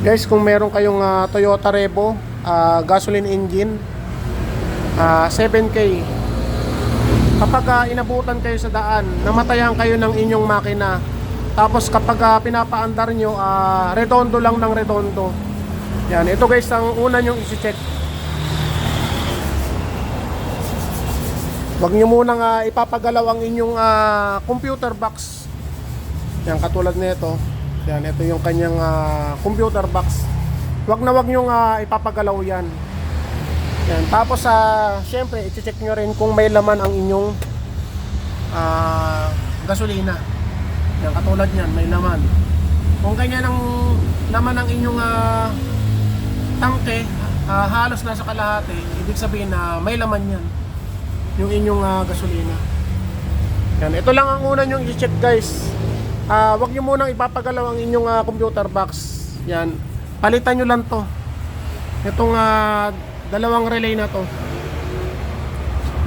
Guys, kung meron kayong Toyota Revo gasoline engine 7K, kapag inabutan kayo sa daan, namatayan kayo ng inyong makina, tapos kapag pinapaandar nyo, redondo lang ng redondo. Yan, ito guys ang una nyong isi-check. Huwag nyo munang ipapagalaw ang inyong computer box. Yan, katulad nito. Yan, ito yung kanyang computer box. Huwag nyong ipapagalaw yan. Yan, tapos syempre i-check nyo rin kung may laman ang inyong gasolina. Yan, katulad yan, may laman. Kung ganyan ang laman ng inyong tangke, halos nasa kalahati, ibig sabihin na may laman yan yung inyong gasolina. Yan, ito lang ang una nyong i-check guys. Huwag nyo munang ipapagalaw ang inyong computer box. Yan, palitan nyo lang to. Itong dalawang relay na to.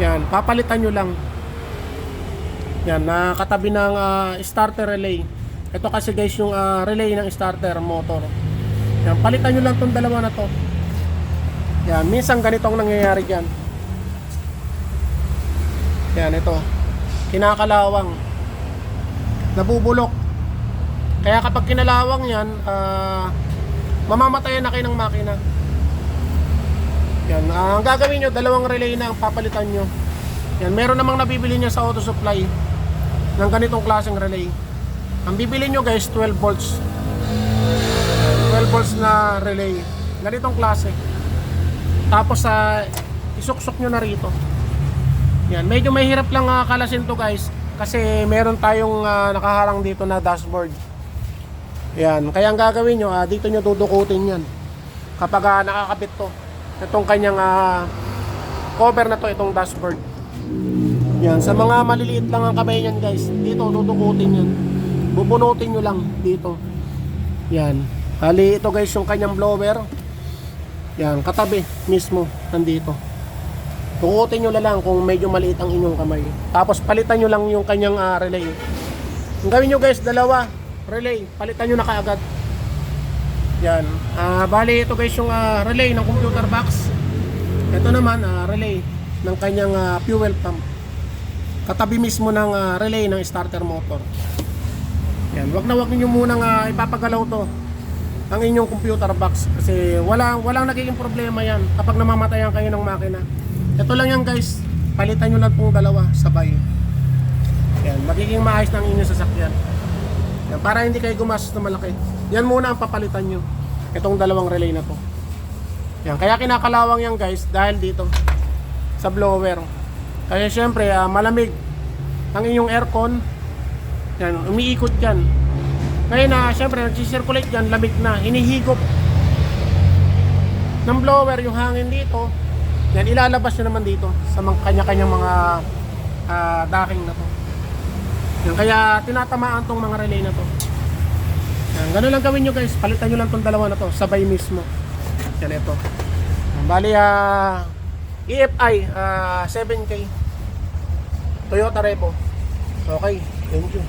Yan, papalitan nyo lang. Yan, nakatabi ng starter relay. Ito kasi guys yung relay ng starter motor. Yan, palitan nyo lang tong dalawa na to. Yan, minsan ganito ang nangyayari dyan. Yan, ito kinakalawang, nabubulok. Kaya kapag kinalawang yan, mamamatayan na kayo ng makina. Yan, ang gagawin nyo, dalawang relay na ang papalitan nyo. Yan, meron namang nabibili nyo sa auto supply ng ganitong klaseng relay. Ang bibili nyo guys, 12 volts. 12 volts na relay, ganitong klase. Tapos isuksok nyo na rito. Yan, medyo mahirap lang kalasin to guys, kasi meron tayong nakaharang dito na dashboard. Yan, kaya ang gagawin nyo, dito nyo dudukutin yan kapag nakakabit to. Itong kanyang cover na to, itong dashboard. Yan, sa mga maliliit lang ang kamay nyan guys, dito dudukutin yan. Bubunutin nyo lang dito. Yan, hali ito guys yung kanyang blower. Yan, katabi mismo, nandito. Dukutin nyo na lang kung medyo maliit ang inyong kamay. Tapos palitan nyo lang yung kanyang relay. Ang gawin nyo guys, dalawa relay, palitan nyo na kaagad. Yan, bali ito guys yung relay ng computer box. Ito naman relay ng kanyang fuel pump. Katabi mismo ng relay ng starter motor. Yan, wag nyo munang ipapagalaw to ang inyong computer box, kasi walang nagiging problema yan kapag namamatayan kayo ng makina. Ito lang yan guys, palitan nyo lang pong dalawa sabay. Yan, magiging maayos ng inyong sasakyan. Yan, para hindi kayo gumastos na malaki. Yan muna ang papalitan nyo, itong dalawang relay na to. Yan, kaya kinakalawang yan guys dahil dito sa blower. Kaya syempre malamig ang inyong aircon. Yan, umiikot yan. Ngayon syempre nagsisirculate yan, lamig na, hinihigop ng blower yung hangin dito. Yan, ilalabas nyo naman dito sa kanya-kanyang mga docking na to. Yan, kaya tinatamaan tong mga relay na to. Yan, ganun lang gawin nyo guys, palitan nyo lang tong dalawa na to sabay mismo. Yan, ito. Yan, bali EFI 7K Toyota Revo. Okay, thank you.